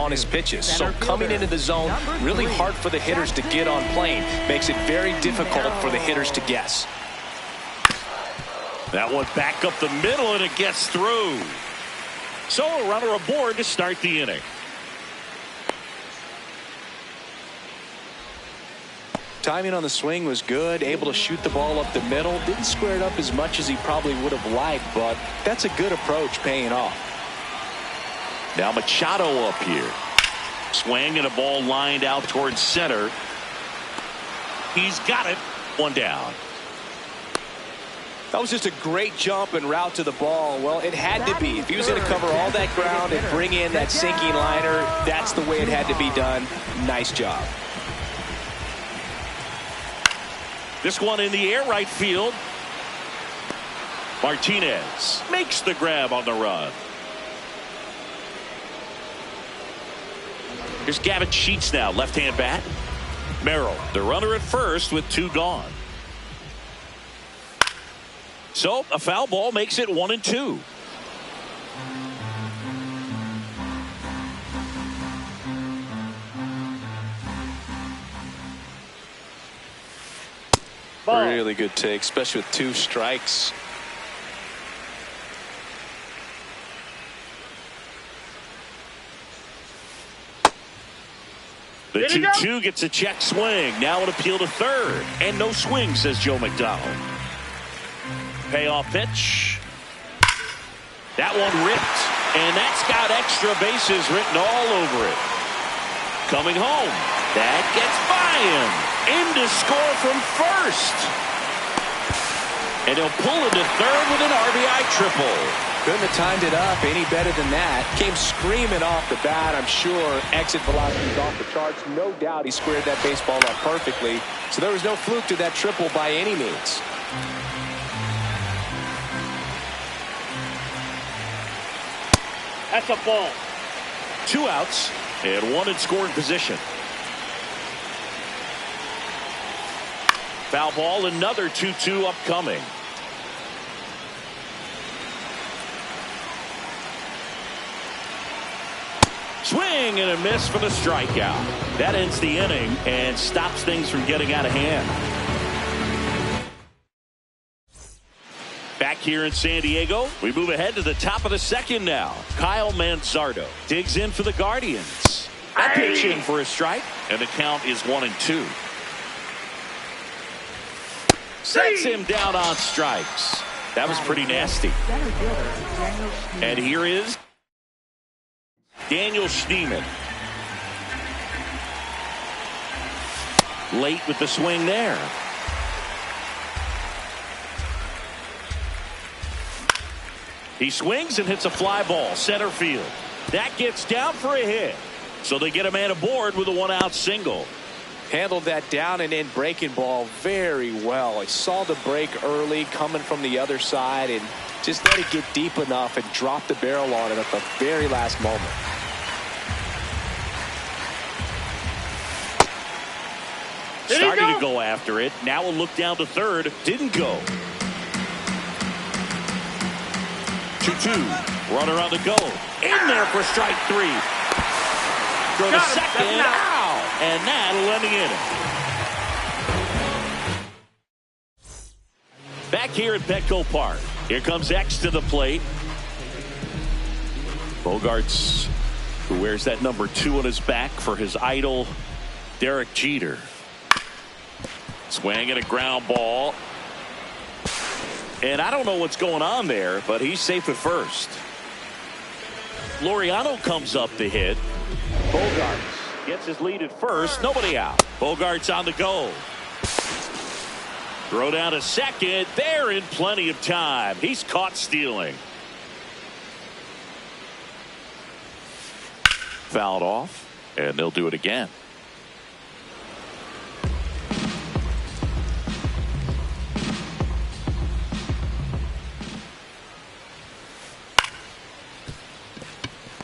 on his pitches. So coming into the zone, really hard for the hitters to get on plane. Makes it very difficult for the hitters to guess. That one back up the middle, and it gets through. So a runner aboard to start the inning. Timing on the swing was good, able to shoot the ball up the middle. Didn't square it up as much as he probably would have liked, but that's a good approach paying off. Now Machado up here. Swing and a ball lined out towards center. He's got it. One down. That was just a great jump and route to the ball. Well, it had to be. If he was going to cover all that ground and bring in that sinking liner, that's the way it had to be done. Nice job. This one in the air, right field. Martinez makes the grab on the run. Here's Gavin Sheets now, left-hand bat. Merrill, the runner at first with two gone. So a foul ball makes it 1-2. Really good take, especially with two strikes. The 2-2 gets a check swing. Now an appeal to third. And no swing, says Joe McDonald. Payoff pitch. That one ripped. And that's got extra bases written all over it. Coming home. That gets by him. In to score from first. And he'll pull into third with an RBI triple. Couldn't have timed it up any better than that. Came screaming off the bat, I'm sure. Exit velocity is off the charts. No doubt he squared that baseball up perfectly. So there was no fluke to that triple by any means. That's a ball. 2 outs and one in scoring position. Foul ball, another 2-2 upcoming. Swing and a miss for the strikeout. That ends the inning and stops things from getting out of hand. Back here in San Diego, we move ahead to the top of the second now. Kyle Manzardo digs in for the Guardians. That pitch in for a strike, and the count is 1-2. Sets him down on strikes. That was pretty nasty. And here is Daniel Schneemann. Late with the swing there. He swings and hits a fly ball center field. That gets down for a hit. So they get a man aboard with a 1-out single. Handled that down and in breaking ball very well. He saw the break early coming from the other side and just let it get deep enough and drop the barrel on it at the very last moment. Starting to go after it. Now a look down to third. Didn't go. 2-2. Runner on the go. In there for strike 3. Throw to second. Ow! And that'll end the inning. Back here at Petco Park. Here comes X to the plate. Bogarts, who wears that number 2 on his back for his idol, Derek Jeter. Swing and a ground ball. And I don't know what's going on there, but he's safe at first. Laureano comes up to hit. Bogarts gets his lead at first. Nobody out. Bogarts on the go. Throw down to second. They're in plenty of time. He's caught stealing. Fouled off, and they'll do it again.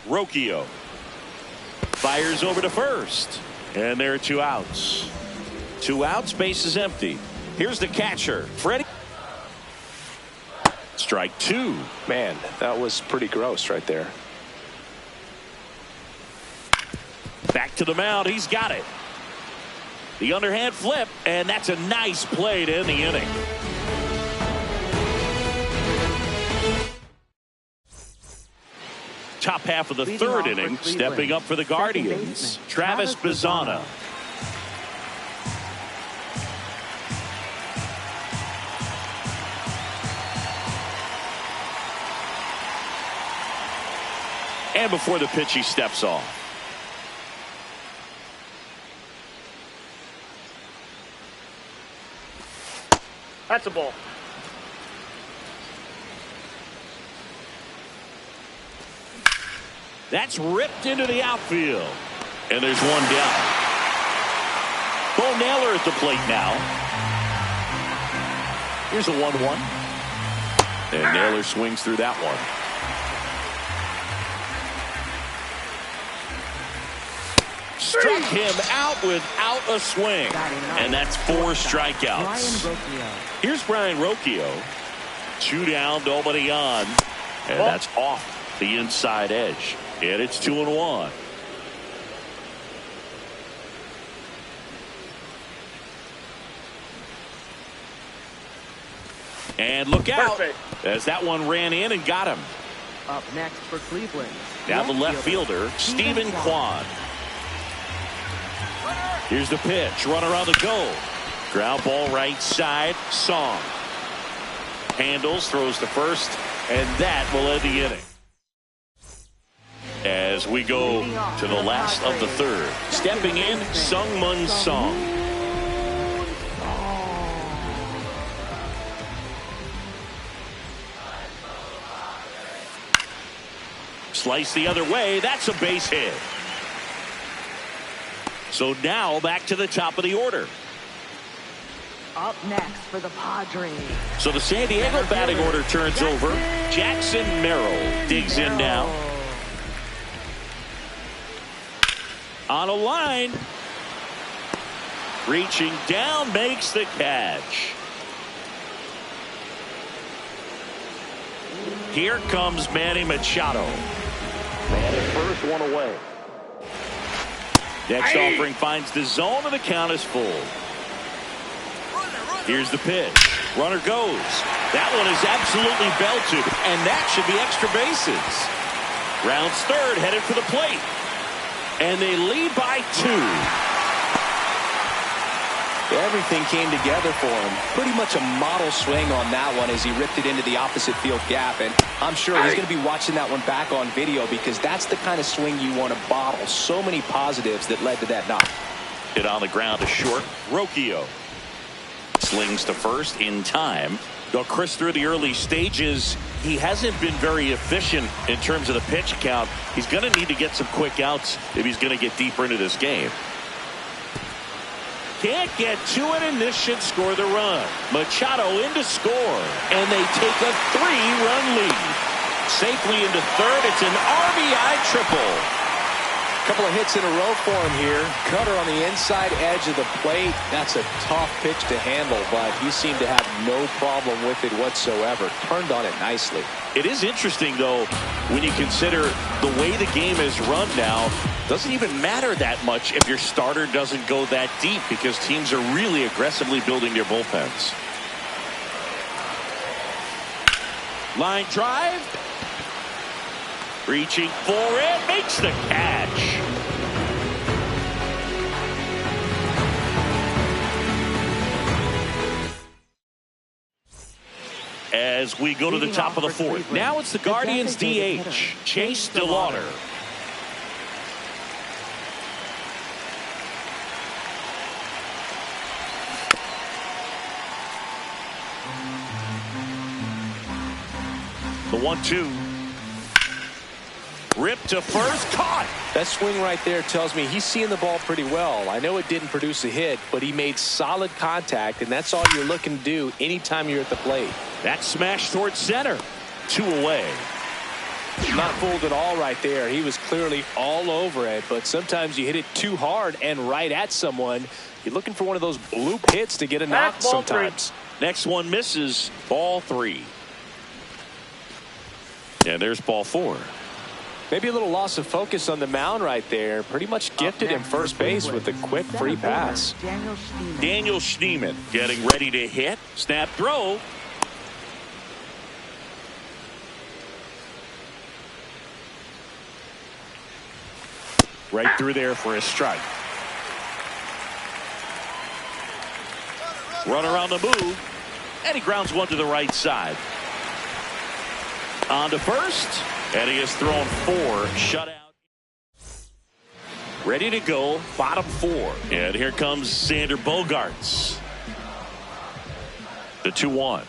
Rocchio fires over to first, and there are 2 outs. 2 outs, base is empty. Here's the catcher, Freddie. Strike 2. Man, that was pretty gross right there. Back to the mound. He's got it. The underhand flip, and that's a nice play to end the inning. Top half of the third inning, stepping up for the Guardians, Travis Bazzana. And before the pitch, he steps off. That's a ball. That's ripped into the outfield. And there's one down. Bo Naylor at the plate now. Here's a 1-1. And Naylor swings through that one. Struck him out without a swing. And that's 4 strikeouts. Here's Brian Rocchio. 2 down, nobody on. And that's off the inside edge. And it's 2-1. And look out as that one ran in and got him. Up next for Cleveland. Now the left fielder, Stephen Kwan. Here's the pitch. Runner on the go. Ground ball right side. Song. Handles, throws to first, and that will end the inning. As we go to the last of the third. Stepping in, Sung-Mun Song. Slice the other way. That's a base hit. So now back to the top of the order. Up next for the Padres. So the San Diego batting order turns over. Jackson Merrill digs in now. On a line. Reaching down, makes the catch. Here comes Manny Machado. Man at first, one away. Next offering finds the zone, and the count is full. Here's the pitch. Runner goes. That one is absolutely belted, and that should be extra bases. Rounds third, headed for the plate. And they lead by 2. Everything came together for him. Pretty much a model swing on that one as he ripped it into the opposite field gap. And I'm sure he's going to be watching that one back on video because that's the kind of swing you want to bottle. So many positives that led to that knock. Hit on the ground to short. Rocchio slings to first in time. Though Chris, through the early stages, he hasn't been very efficient in terms of the pitch count. He's going to need to get some quick outs if he's going to get deeper into this game. Can't get to it, and this should score the run. Machado in to score, and they take a 3-run lead. Safely into third. It's an RBI triple. Couple of hits in a row for him here. Cutter on the inside edge of the plate. That's a tough pitch to handle, but he seemed to have no problem with it whatsoever. Turned on it nicely. It is interesting, though, when you consider the way the game is run now. Doesn't even matter that much if your starter doesn't go that deep because teams are really aggressively building their bullpens. Line drive. Reaching for it. Makes the catch. As we go to the top of the fourth. Now it's the Guardians DH, Chase DeLauder. The 1-2. Ripped to first, caught. That swing right there tells me he's seeing the ball pretty well. I know it didn't produce a hit, but he made solid contact, and that's all you're looking to do anytime you're at the plate. That smash towards center. 2 away. Not fooled at all right there. He was clearly all over it, but sometimes you hit it too hard and right at someone. You're looking for one of those bloop hits to get a knock sometimes. Next one misses. Ball 3. And there's ball 4. Maybe a little loss of focus on the mound right there. Pretty much gifted him first base with a quick free pass. Daniel Schneemann getting ready to hit. Snap throw. Right through there for a strike. Runner on the move. And he grounds one to the right side. On to first. And he has thrown 4 shutout. Ready to go. Bottom 4. And here comes Xander Bogaerts. The 2-1.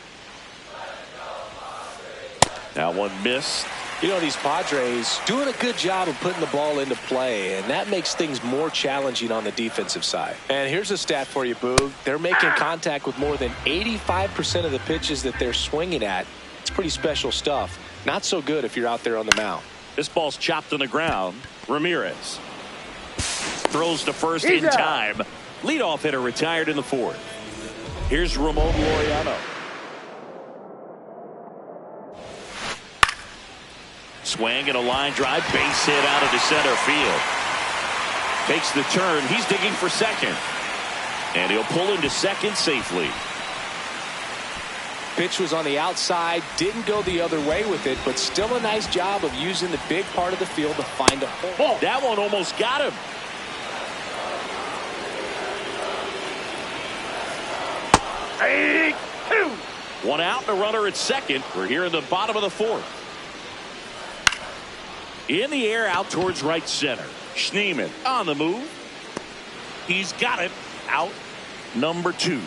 That one missed. You know, these Padres doing a good job of putting the ball into play, and that makes things more challenging on the defensive side. And here's a stat for you, Boog. They're making contact with more than 85% of the pitches that they're swinging at. It's pretty special stuff. Not so good if you're out there on the mound. This ball's chopped on the ground. Ramirez throws to first in time. Leadoff hitter retired in the 4th. Here's Ramon Laureano. Swing and a line drive, base hit out into center field. Takes the turn. He's digging for second. And he'll pull into second safely. Pitch was on the outside, didn't go the other way with it, but still a nice job of using the big part of the field to find a hole. That one almost got him. One out and a runner at second. We're here in the bottom of the 4th. In the air out towards right center. Schneemann on the move. He's got it. Out number 2.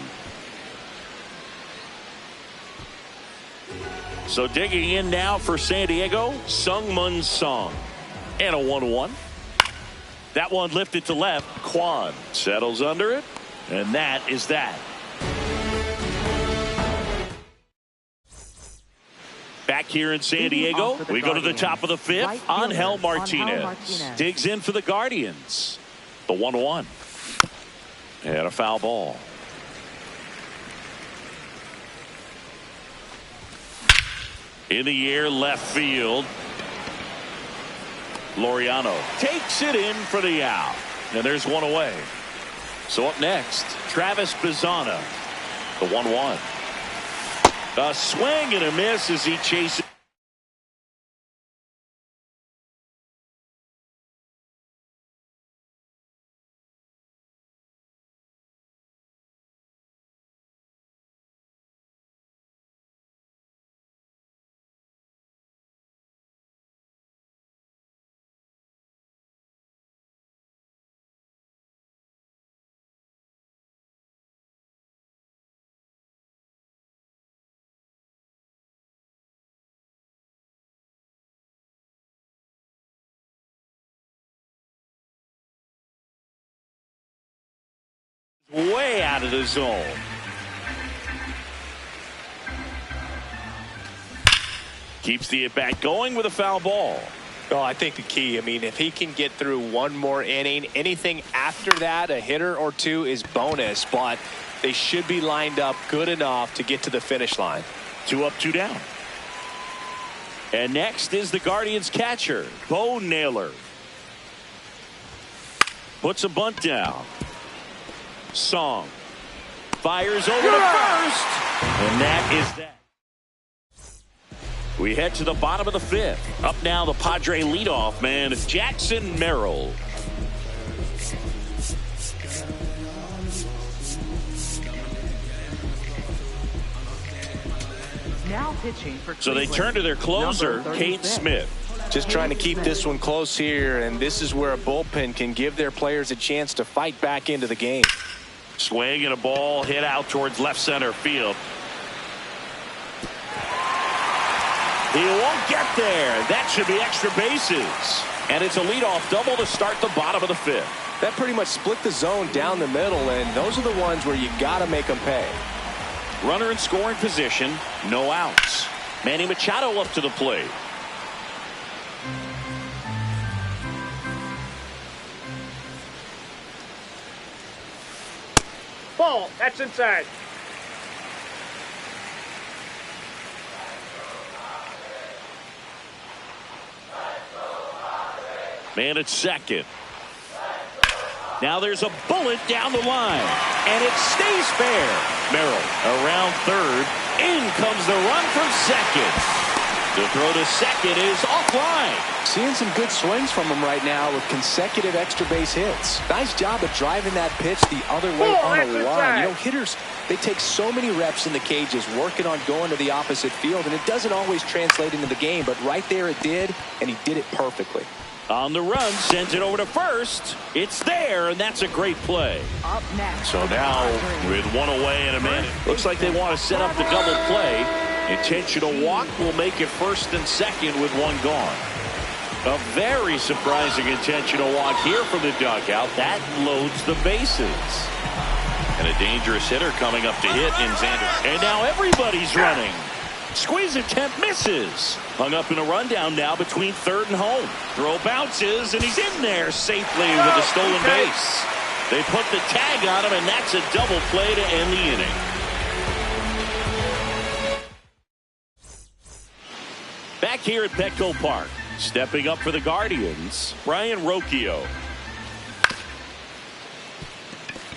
So digging in now for San Diego, Sung-Mun Song. And a 1-1. That one lifted to left. Kwan settles under it. And that is that. Back here in San Diego, we go to the top of the 5th. Angel Martinez digs in for the Guardians. The 1-1. And a foul ball. In the air left field. Laureano takes it in for the out. And there's one away. So up next, Travis Bazzana. The 1-1. A swing and a miss as he chases. Way out of the zone. Keeps the at-bat going with a foul ball. Well, I think the key, I mean, if he can get through one more inning, anything after that, a hitter or 2 is bonus, but they should be lined up good enough to get to the finish line. 2 up, 2 down. And next is the Guardians catcher, Bo Naylor. Puts a bunt down. Song fires over to first, and that is that. We head to the bottom of the 5th. Up now, the Padre leadoff man, Jackson Merrill. Now pitching for So they turn to their closer, Cade Smith. Just trying to keep this one close here, and this is where a bullpen can give their players a chance to fight back into the game. Swing and a ball hit out towards left center field. He won't get there. That should be extra bases. And it's a leadoff double to start the bottom of the 5th. That pretty much split the zone down the middle, and those are the ones where you got to make them pay. Runner in scoring position, no outs. Manny Machado up to the plate. Ball. That's inside. Man at second. Now there's a bullet down the line, and it stays fair. Merrill around third. In comes the run from second. The throw to second is offline. Seeing some good swings from him right now with consecutive extra base hits. Nice job of driving that pitch the other way on a line. You know, hitters, they take so many reps in the cages working on going to the opposite field, and it doesn't always translate into the game, but right there it did, and he did it perfectly. On the run, sends it over to first. It's there, and that's a great play. Up next. So now, with one away in a minute, looks like they want to set up the double play. Intentional walk will make it first and second with one gone. A very surprising intentional walk here from the dugout. That loads the bases. And a dangerous hitter coming up to hit in Xander. And now everybody's running. Squeeze attempt misses. Hung up in a rundown now between third and home. Throw bounces, and he's in there safely with a stolen base. They put the tag on him, and that's a double play to end the inning. Back here at Petco Park, stepping up for the Guardians, Brian Rocchio.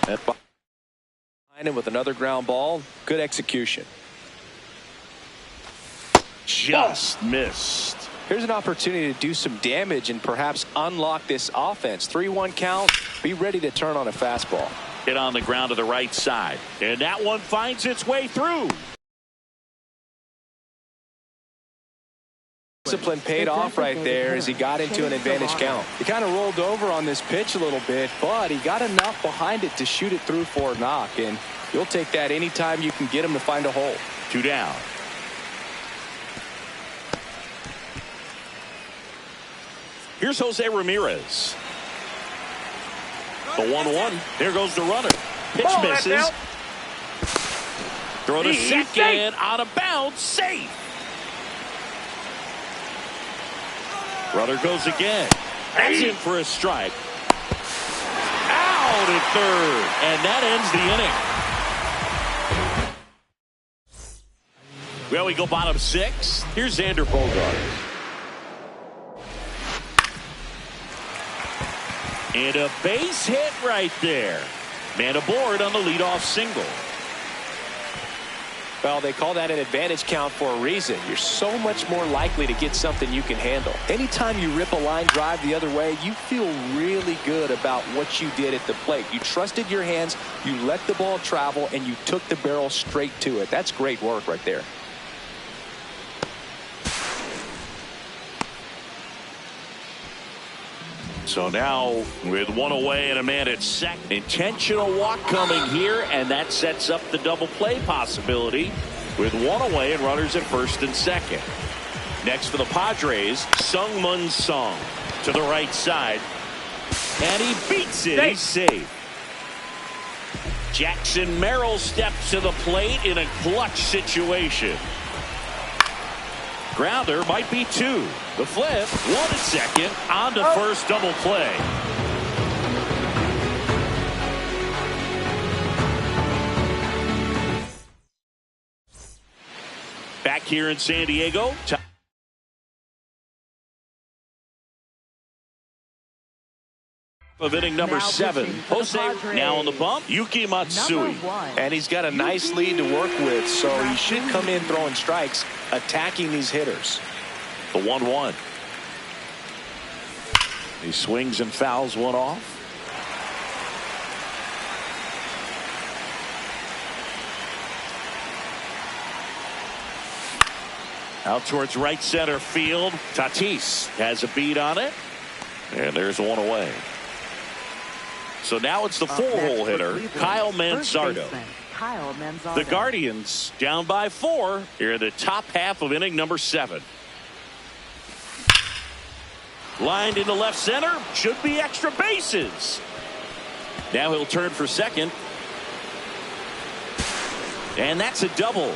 Behind him with another ground ball. Good execution. Just missed. Here's an opportunity to do some damage and perhaps unlock this offense. 3-1 count. Be ready to turn on a fastball. Hit on the ground to the right side. And that one finds its way through. Discipline paid off right there as he got into an advantage count. He kind of rolled over on this pitch a little bit, but he got enough behind it to shoot it through for a knock. And you'll take that anytime you can get him to find a hole. 2 down. Here's Jose Ramirez. The 1-1. There goes the runner. Pitch misses. Throw to second. Out of bounds. Safe. Runner goes again. That's in for a strike. Out at third. And that ends the inning. Well, we go bottom 6. Here's Xander Bogaerts. And a base hit right there. Man aboard on the leadoff single. Well, they call that an advantage count for a reason. You're so much more likely to get something you can handle. Anytime you rip a line drive the other way, you feel really good about what you did at the plate. You trusted your hands, you let the ball travel, and you took the barrel straight to it. That's great work right there. So now with one away and a man at second. Intentional walk coming here, and that sets up the double play possibility with one away and runners at first and second. Next for the Padres, Sung-Mun Song to the right side. And he beats it. He's safe. Jackson Merrill steps to the plate in a clutch situation. Grounder might be 2. The flip, 1 at second, on to first, double play. Back here in San Diego. Of inning number 7. Jose now on the bump. Yuki Matsui. And he's got a nice lead to work with, so he should come in throwing strikes, attacking these hitters. The 1-1. He swings and fouls one off. Out towards right center field. Tatis has a beat on it. And there's one away. So now it's the 4-hole hitter, Kyle Manzardo. The Guardians down by 4 here in the top half of inning number 7. Lined into left center. Should be extra bases. Now he'll turn for second. And that's a double.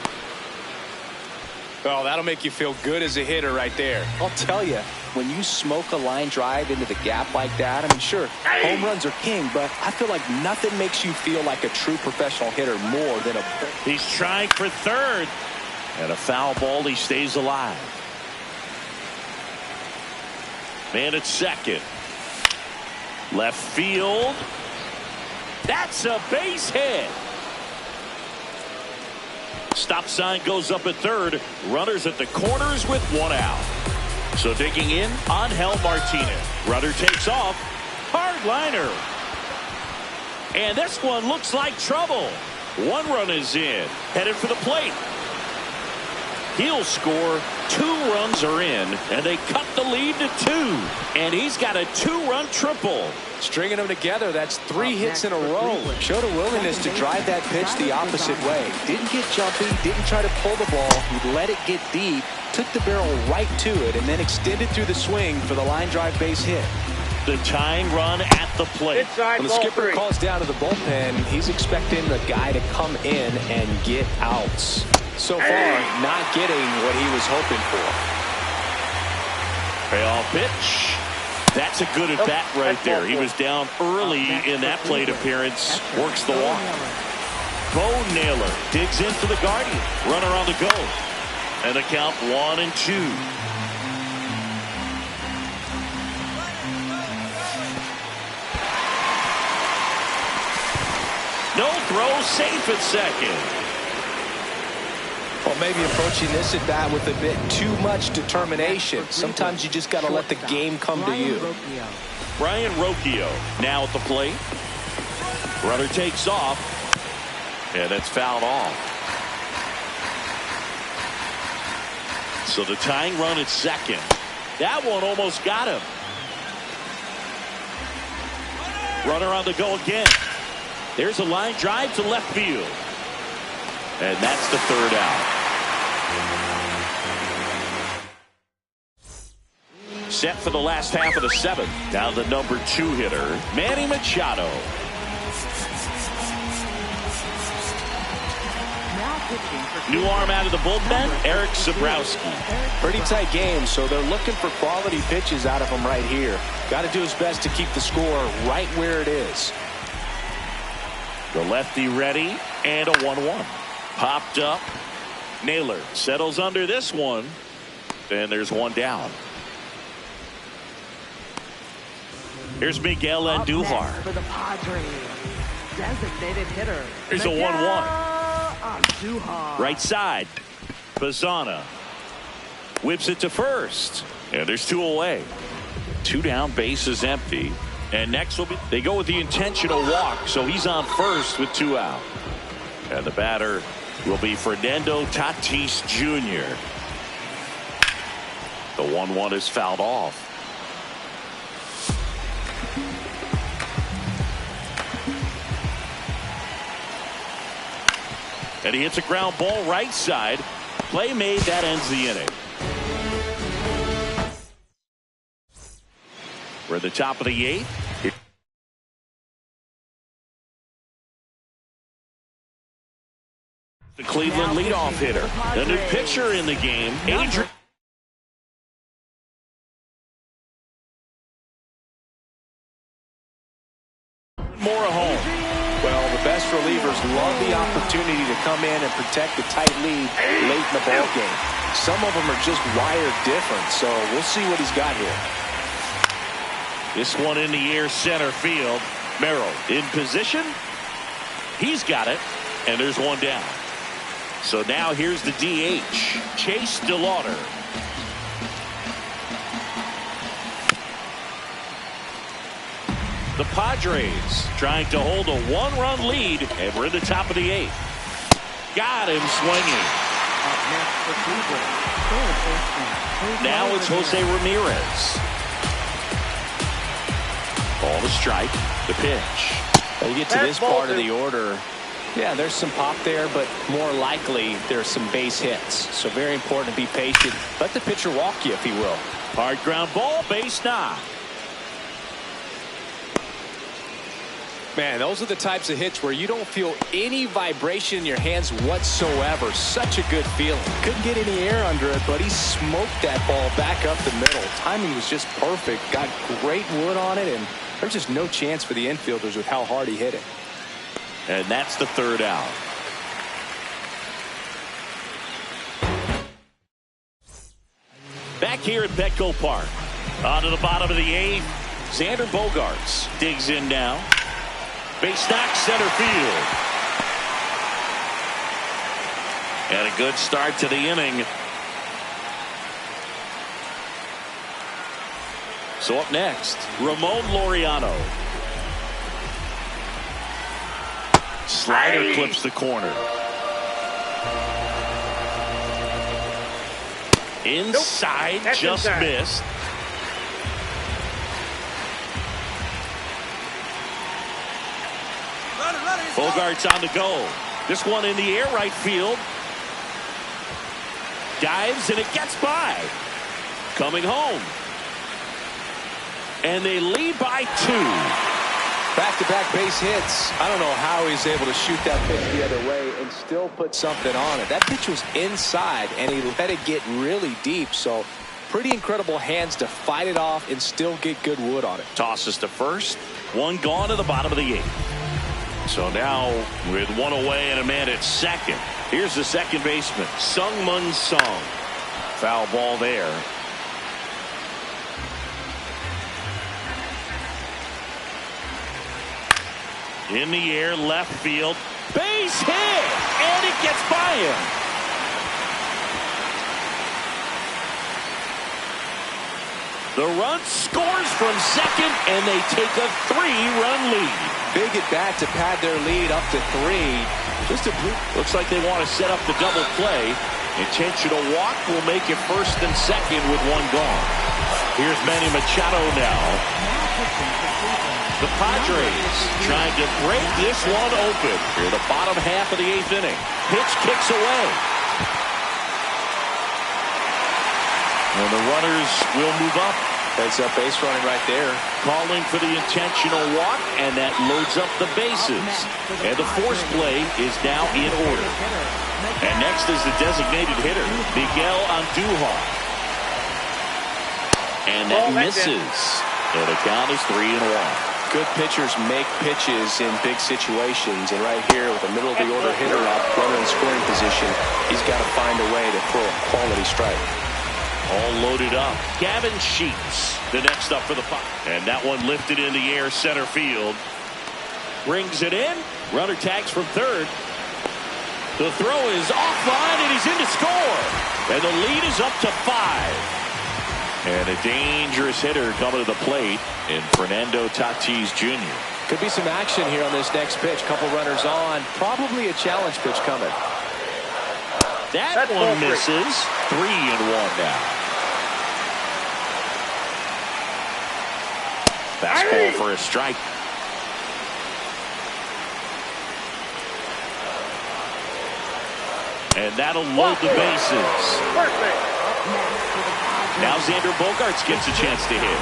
Oh, that'll make you feel good as a hitter right there. I'll tell you, when you smoke a line drive into the gap like that, I mean, sure, home runs are king, but I feel like nothing makes you feel like a true professional hitter more than a... He's trying for third. And a foul ball, he stays alive. Man at second. Left field. That's a base hit. Stop sign goes up at third. Runners at the corners with one out. So digging in, Angel Martinez. Runner takes off. Hard liner. And this one looks like trouble. One run is in. Headed for the plate. He'll score. 2 runs are in, and they cut the lead to 2. And he's got a 2-run triple. Stringing them together, that's 3 hits in a row. Showed a willingness to drive that pitch the opposite way. Didn't get jumpy, didn't try to pull the ball. He let it get deep, took the barrel right to it, and then extended through the swing for the line drive base hit. The tying run at the plate. Inside when the skipper calls down to the bullpen, he's expecting the guy to come in and get outs. So far, not getting what he was hoping for. Payoff pitch. That's a good at bat right there. He was down early in that plate appearance. Works the walk. Bo Naylor digs in for the Guardian. Runner on the go. And the count 1-2. No throw, safe at second. Well, maybe approaching this at bat with a bit too much determination. Sometimes you just got to let the game come to you. Brian Rocchio now at the plate. Runner takes off. And it's fouled off. So the tying run at second. That one almost got him. Runner on the go again. There's a line drive to left field. And that's the third out. Set for the last half of the 7th. Now the number 2 hitter, Manny Machado. New arm out of the bullpen, Eric Sabrowski. Pretty tight game, so they're looking for quality pitches out of him right here. Got to do his best to keep the score right where it is. The lefty ready, and a 1-1. Popped up. Naylor settles under this one. And there's one down. Here's Miguel Andujar. For the Padres, designated hitter. Here's a 1-1. Andujar. Right side. Bazana whips it to first. And there's 2 away. 2 down, base is empty. And next will be, they go with the intentional walk, so he's on first with 2 out. And the batter will be Fernando Tatis Jr. The 1-1 is fouled off. And he hits a ground ball right side. Play made, that ends the inning. We're at the top of the 8th. The Cleveland leadoff hitter. The new pitcher in the game, Adrian. More a home. Well, the best relievers love the opportunity to come in and protect the tight lead late in the ball game. Some of them are just wired different, so we'll see what he's got here. This one in the air, center field. Merrill in position. He's got it, and there's one down. So now here's the DH, Chase DeLauder. The Padres trying to hold a 1-run lead, and we're in the top of the 8th. Got him swinging. Now it's Jose Ramirez. Ball to strike. The pitch. When you get to this part of the order, yeah, there's some pop there, but more likely there's some base hits. So very important to be patient. Let the pitcher walk you, if he will. Hard ground ball, base knock. Man, those are the types of hits where you don't feel any vibration in your hands whatsoever. Such a good feeling. Couldn't get any air under it, but he smoked that ball back up the middle. Timing was just perfect. Got great wood on it, and there's just no chance for the infielders with how hard he hit it. And that's the third out. Back here at Petco Park. On to the bottom of the 8th. Xander Bogaerts digs in now. Base knock, center field. And a good start to the inning. So up next, Ramon Laureano. Slider clips the corner. Inside, nope. just inside. Missed. Bogaerts on the go. This one in the air, right field. Dives and it gets by. Coming home. And they lead by 2. Back-to-back base hits. I don't know how he's able to shoot that pitch the other way and still put something on it. That pitch was inside, and he let it get really deep. So pretty incredible hands to fight it off and still get good wood on it. Tosses to first. One gone to the bottom of the 8th. So now with one away and a man at second. Here's the second baseman, Sung-Mun Sung. Foul ball there. In the air, left field. Base hit! And it gets by him. The run scores from second, and they take a 3-run lead. Big at bat to pad their lead up to 3. Just a looks like they want to set up the double play. Intentional walk will make it first and second with one gone. Here's Manny Machado now. The Padres trying to break this one open. Here the bottom half of the 8th inning. Pitch kicks away. And the runners will move up. Heads up base running right there. Calling for the intentional walk, and that loads up the bases. And the force play is now in order. And next is the designated hitter, Miguel Andujar. And that misses. And the count is 3-1. Good pitchers make pitches in big situations, and right here with a middle of the order hitter up, runner in scoring position, he's got to find a way to throw a quality strike. All loaded up. Gavin Sheets, the next up for the puck. And that one lifted in the air, center field. Brings it in. Runner tags from third. The throw is offline, and he's in to score. And the lead is up to 5. And a dangerous hitter coming to the plate in Fernando Tatis Jr. Could be some action here on this next pitch. Couple runners on. Probably a challenge pitch coming. That one misses. 3-1 now. Fastball for a strike. And that'll load the bases. Perfect. Now Xander Bogaerts gets a chance to hit.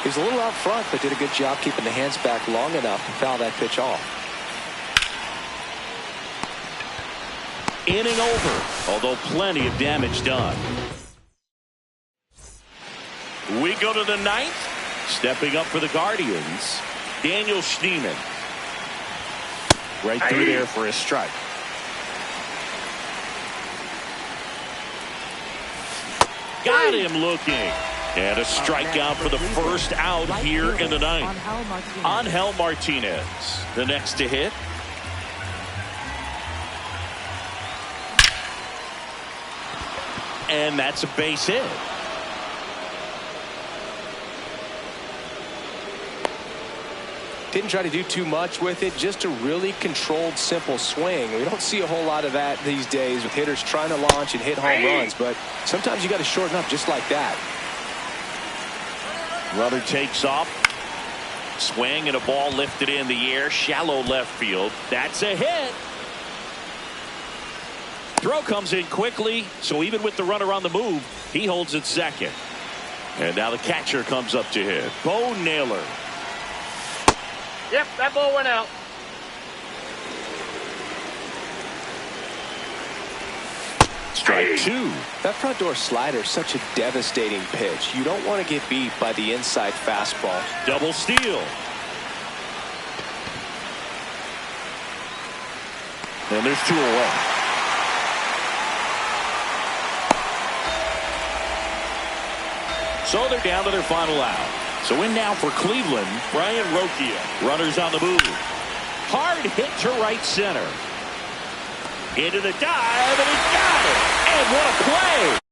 He's a little out front, but did a good job keeping the hands back long enough to foul that pitch off. Inning over, although plenty of damage done. We go to the 9th. Stepping up for the Guardians, Daniel Schneemann. Right through there for a strike. Got him looking. And a strikeout for the first out here in the 9th. Angel Martinez, the next to hit. And that's a base hit. Didn't try to do too much with it, just a really controlled, simple swing. We don't see a whole lot of that these days with hitters trying to launch and hit home runs, but sometimes you got to shorten up just like that. Runner takes off. Swing and a ball lifted in the air, shallow left field. That's a hit. Throw comes in quickly, so even with the runner on the move, he holds it second. And now the catcher comes up to hit. Bo Naylor. Yep, that ball went out. Strike 2. That front door slider is such a devastating pitch. You don't want to get beat by the inside fastball. Double steal. And there's 2 away. So they're down to their final out. So in now for Cleveland, Brian Rocchio. Runners on the move. Hard hit to right center. Into the dive, and he got it. And what a play.